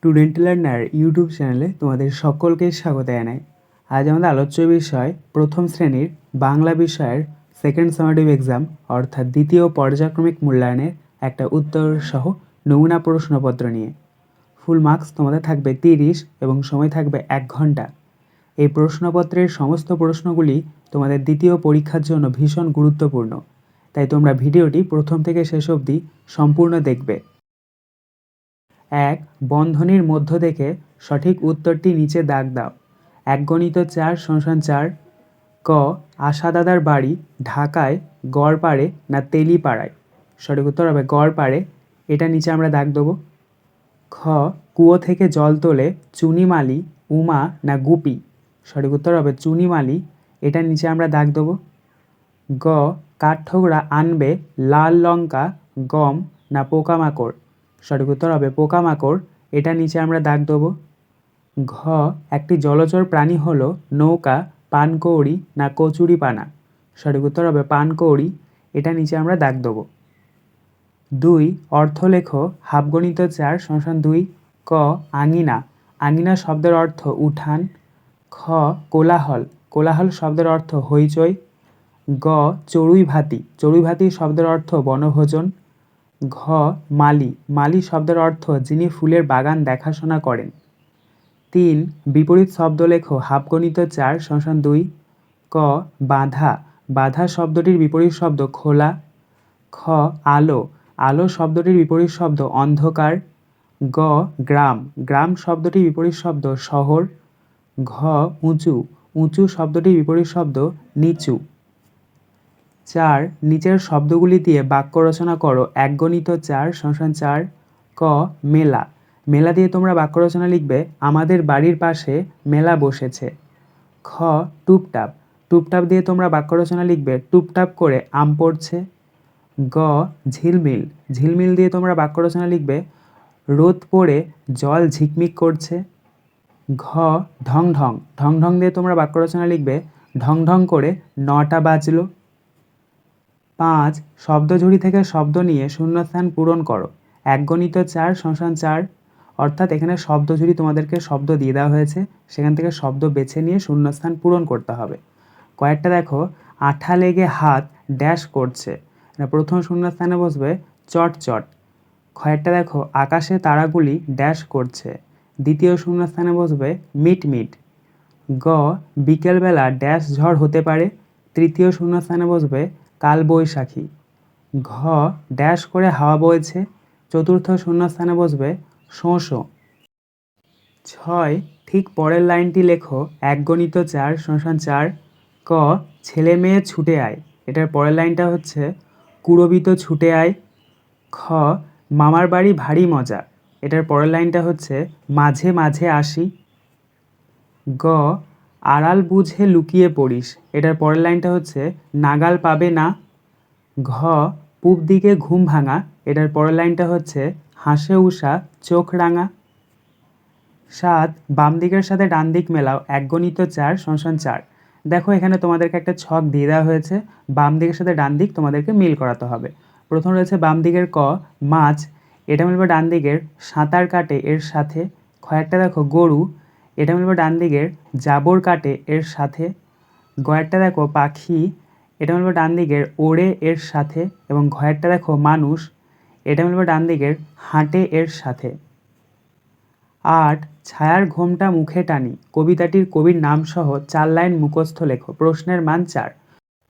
Student learner YouTube চ্যানেলে তোমাদের সকলকে স্বাগত জানাই। আজ আমাদের আলোচ্য বিষয় প্রথম শ্রেণীর বাংলা বিষয়ের সেকেন্ড সামেটিভ এক্সাম অর্থাৎ দ্বিতীয় পর্যায়ক্রমিক মূল্যায়নের একটা উত্তর সহ নমুনা প্রশ্নপত্র নিয়ে। ফুল মার্কস তোমাদের থাকবে 30 এবং সময় থাকবে 1 ঘন্টা। এই প্রশ্নপত্রের সমস্ত প্রশ্নগুলি তোমাদের দ্বিতীয় পরীক্ষার জন্য ভীষণ গুরুত্বপূর্ণ, তাই তোমরা ভিডিওটি প্রথম থেকে শেষ অবধি সম্পূর্ণ দেখবে। 1. বন্ধনীর মধ্য থেকে সঠিক উত্তরটি নিচে দাগ দাও। 1×4 = 4। ক. আশা দাদার বাড়ি ঢাকায় গড়পাড়ে না তেলিপাড়ায়? সঠিক উত্তর হবে গড়পাড়ে। এটা নিচে আমরা দাগ দেবো। খ. কুয়ো থেকে জল তোলে চুনিমালি উমা না গুপি? সঠিক উত্তর হবে চুনিমালি। এটা নিচে আমরা দাগ দেবো। গ. কাঠঠোকরা আনবে লাল লঙ্কা গম না পোকামাকড়? সঠিক উত্তর হবে পোকামাকড়। এটা নিচে আমরা দাগ দেবো। ঘ. একটি জলচর প্রাণী হলো নৌকা পানকৌড়ি না কচুরিপানা? সঠিক উত্তর হবে পানকৌড়ি। এটা নিচে আমরা দাগ দেবো। 2. অর্থ লেখো 1/2 × 4 = 2। ক. আঙিনা। আঙিনা শব্দের অর্থ উঠান। খ. কোলাহল। কোলাহল শব্দের অর্থ হইচই। গ. চড়ুই ভাতি। চড়ুই ভাতি শব্দের অর্থ বনভোজন। ঘ. মালি। মালি শব্দের অর্থ যিনি ফুলের বাগান দেখাশোনা করেন। 3. বিপরীত শব্দ লেখো 1/2 × 4 = 2। ক. বাধা। বাধা শব্দটির বিপরীত শব্দ খোলা। খ. আলো। আলো শব্দটির বিপরীত শব্দ অন্ধকার। গ. গ্রাম। গ্রাম শব্দটির বিপরীত শব্দ শহর। ঘ. উঁচু। উঁচু শব্দটির বিপরীত শব্দ নিচু। 4. নিচের শব্দগুলি দিয়ে বাক্য রচনা করো। 1×4 = 4। ক. মেলা। মেলা দিয়ে তোমরা বাক্য রচনা লিখবে আমাদের বাড়ির পাশে মেলা বসেছে। খ. টুপটাপ। টুপটাপ দিয়ে তোমরা বাক্য রচনা লিখবে টুপটাপ করে আম পড়ছে। গ. ঝিলমিল। ঝিলমিল দিয়ে তোমরা বাক্য রচনা লিখবে রোদ পড়ে জল ঝিকমিক করছে। ঘ. ঢং ঢং। ঢং ঢং দিয়ে তোমরা বাক্য রচনা লিখবে ঢং ঢং করে 9টা বাজলো। 5. শব্দঝুড়ি থেকে শব্দ নিয়ে শূন্যস্থান পূরণ করো। 1×4 = 4। অর্থাৎ এখানে শব্দঝুড়ি তোমাদেরকে শব্দ দিয়ে দেওয়া হয়েছে, সেখান থেকে শব্দ বেছে নিয়ে শূন্যস্থান পূরণ করতে হবে। কয়েকটা দেখো আঠা লেগে হাত ড্যাশ করছে, প্রথম শূন্যস্থানে বসবে চট চট। কয়েকটা দেখো আকাশে তারাগুলি ড্যাশ করছে, দ্বিতীয় শূন্যস্থানে বসবে মিট মিট। গ. বিকেলবেলা ড্যাশ ঝড় হতে পারে, তৃতীয় শূন্যস্থানে বসবে কাল বৈশাখী। ঘ. ড্যাশ করে হাওয়া বইছে, চতুর্থ শূন্যস্থানে বসবে শোঁ শোঁ। 6. ঠিক পরের লাইনটি লেখো 1×4 = 4। ক. ছেলে মেয়ে ছুটে আয়। এটার পরের লাইনটা হচ্ছে কুড়বিত ছুটে আয়। খ. মামার বাড়ি ভারী মজা। এটার পরের লাইনটা হচ্ছে মাঝে মাঝে আসি। গ. আড়াল বুঝে লুকিয়ে পড়িস। এটার পরের লাইনটা হচ্ছে নাগাল পাবে না। ঘ. পূব দিকে ঘুম ভাঙা। এটার পরের লাইনটা হচ্ছে হাসে উষা চোখ রাঙা। 7. বাম দিকের সাথে ডান দিক মেলাও 1×4 = 4। দেখো এখানে তোমাদেরকে একটা ছক দিয়ে দেওয়া হয়েছে, বাম দিকের সাথে ডান দিক তোমাদেরকে মিল করাতে হবে। প্রথম রয়েছে বাম দিকের ক মাছ, এটা মিলবে ডান দিকের সাঁতার কাটে এর সাথে। কয়েকটা দেখো গরু, এটা মিলবে ডান দিকের জাবর কাটে এর সাথে। গয়েরটা দেখো পাখি, এটা মিলবে ডান দিকের ওড়ে এর সাথে। এবং ঘয়েরটা দেখো মানুষ, এটা মিলবে ডান দিকের হাঁটে এর সাথে। 8. ছায়ার ঘোমটা মুখে টানি কবিতাটির কবির নাম সহ 4 লাইন মুখস্থ লেখো। প্রশ্নের মান 4।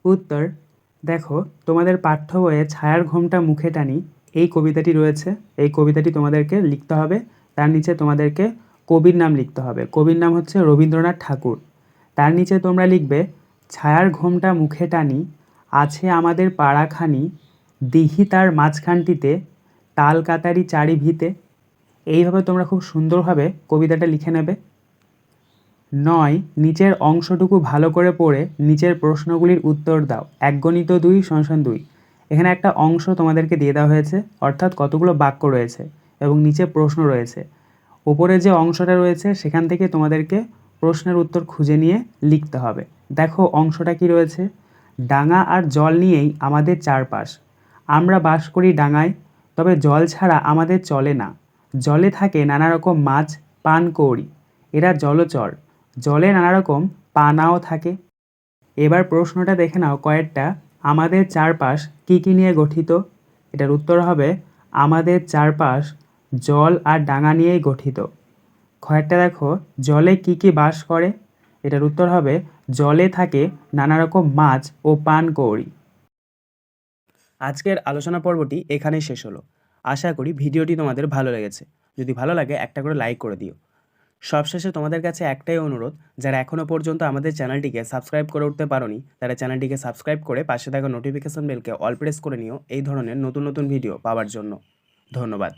উত্তর দেখো তোমাদের পাঠ্য বইয়ে ছায়ার ঘোমটা মুখে টানি এই কবিতাটি রয়েছে। এই কবিতাটি তোমাদেরকে লিখতে হবে, তার নিচে তোমাদেরকে কবির নাম লিখতে হবে। কবির নাম হচ্ছে রবীন্দ্রনাথ ঠাকুর। তার নিচে তোমরা লিখবে ছায়ার ঘোমটা মুখে টানি আছে আমাদের পাড়াখানি দিহি তার মাঝখানটিতে তাল কাতারি চারি ভিতে। এইভাবে তোমরা খুব সুন্দরভাবে কবিতাটা লিখে নেবে। 9. নিচের অংশটুকু ভালো করে পড়ে নিচের প্রশ্নগুলির উত্তর দাও। 1×2 = 2। এখানে একটা অংশ তোমাদেরকে দিয়ে দেওয়া হয়েছে, অর্থাৎ কতগুলো বাক্য রয়েছে এবং নিচে প্রশ্ন রয়েছে। ওপরে যে অংশটা রয়েছে সেখান থেকে তোমাদেরকে প্রশ্নের উত্তর খুঁজে নিয়ে লিখতে হবে। দেখো অংশটা কি রয়েছে, ডাঙা আর জল নিয়েই আমাদের চারপাশ, আমরা বাস করি ডাঙায়, তবে জল ছাড়া আমাদের চলে না, জলে থাকে নানা রকম মাছ, পানকৌড়ি। এরা জলচর। জলে নানা রকম পানাও থাকে। এবার প্রশ্নটা দেখে নাও কয়েকটা। আমাদের চারপাশ কী কী নিয়ে গঠিত? এটার উত্তর হবে আমাদের চারপাশ জল আর ডাঙা নিয়েই গঠিত। কয়েকটা দেখো, জলে কী কী বাস করে? এটার উত্তর হবে জলে থাকে নানা রকম মাছ ও পানকৌড়ি। আজকের আলোচনা পর্বটি এখানেই শেষ হলো। আশা করি ভিডিওটি তোমাদের ভালো লেগেছে। যদি ভালো লাগে একটা করে লাইক করে দিও। সবশেষে তোমাদের কাছে একটাই অনুরোধ, যারা এখনও পর্যন্ত আমাদের চ্যানেলটিকে সাবস্ক্রাইব করে উঠতে পারোনি তারা চ্যানেলটিকে সাবস্ক্রাইব করে পাশে থাকা নোটিফিকেশন বেলকে অল প্রেস করে নিও এই ধরনের নতুন নতুন ভিডিও পাওয়ার জন্য। ধন্যবাদ।